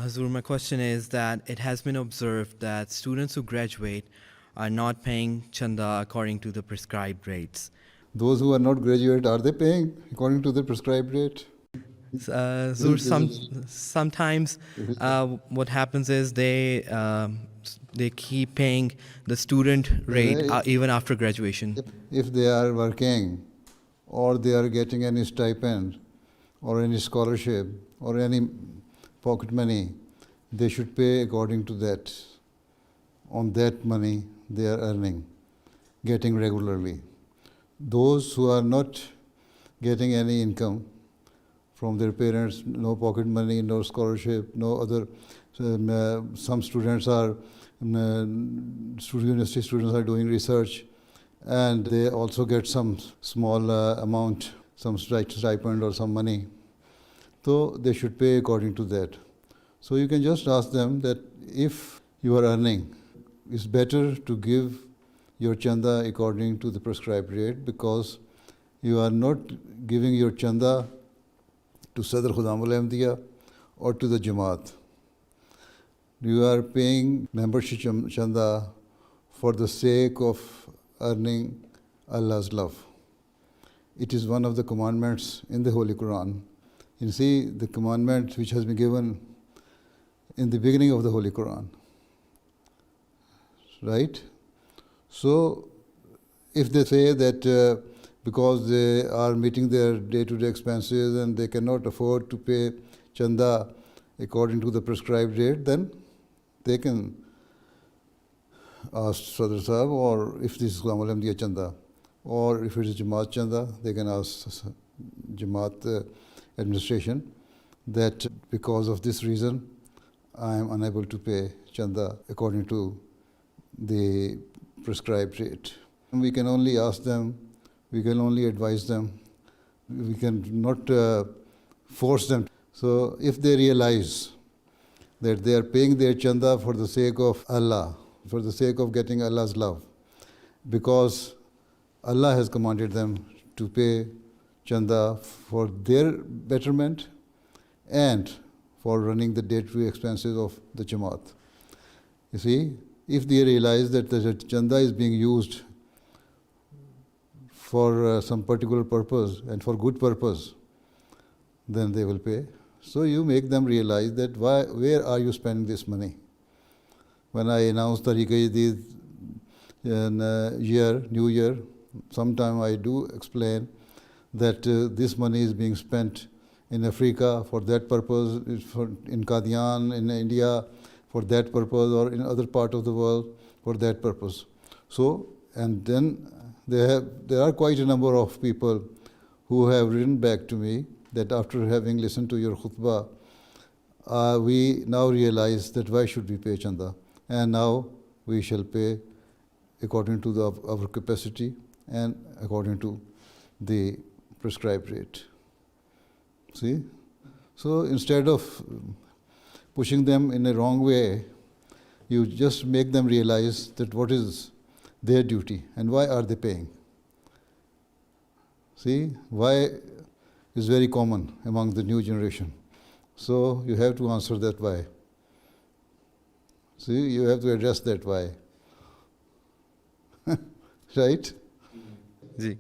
Hazur, my question is that it has been observed that students who graduate are not paying chanda according to the prescribed rates. Those who are not graduate, are they paying according to the prescribed rate? Hazur, sometimes what happens is they keep paying the student rate even after graduation. If they are working or they are getting any stipend or any scholarship or any pocket money, they should pay according to that, on that money they are earning, getting regularly. Those who are not getting any income from their parents, no pocket money, no scholarship, no other, some students are, university students are doing research, and they also get some small amount, some stipend or some money. So they should pay according to that. So you can just ask them that if you are earning, it's better to give your chanda according to the prescribed rate, because you are not giving your chanda to Sadr Khudamul Ahmadiyya or to the Jamaat. You are paying membership chanda for the sake of earning Allah's love. It is one of the commandments in the Holy Quran. You see, the commandment which has been given in the beginning of the Holy Quran. Right? So, if they say that because they are meeting their day-to-day expenses and they cannot afford to pay chanda according to the prescribed rate, then they can ask Sadr Sahib, or if this is Khudamul Ahmadiyya chanda, or if it is Jamaat chanda, they can ask Jamaat administration that because of this reason, I am unable to pay chanda according to the prescribed rate. And we can only ask them, we can only advise them, we can not force them. So if they realize that they are paying their chanda for the sake of Allah, for the sake of getting Allah's love, because Allah has commanded them to pay chanda for their betterment and for running the day-to-day expenses of the Jamaat. You see, if they realize that the chanda is being used for some particular purpose and for good purpose, then they will pay. So you make them realize that where are you spending this money? When I announced Tariqa-e-Jadid in New Year, sometime I do explain that this money is being spent in Africa for that purpose, in Qadian, in India, for that purpose, or in other part of the world for that purpose. So, and then there are quite a number of people who have written back to me that after having listened to your khutbah, we now realize that why should we pay chanda? And now we shall pay according to our capacity and according to the prescribed rate. See? So instead of pushing them in a wrong way, you just make them realize that what is their duty and why are they paying. See, why is very common among the new generation. So you have to answer that why. See, you have to address that why. Right? Ji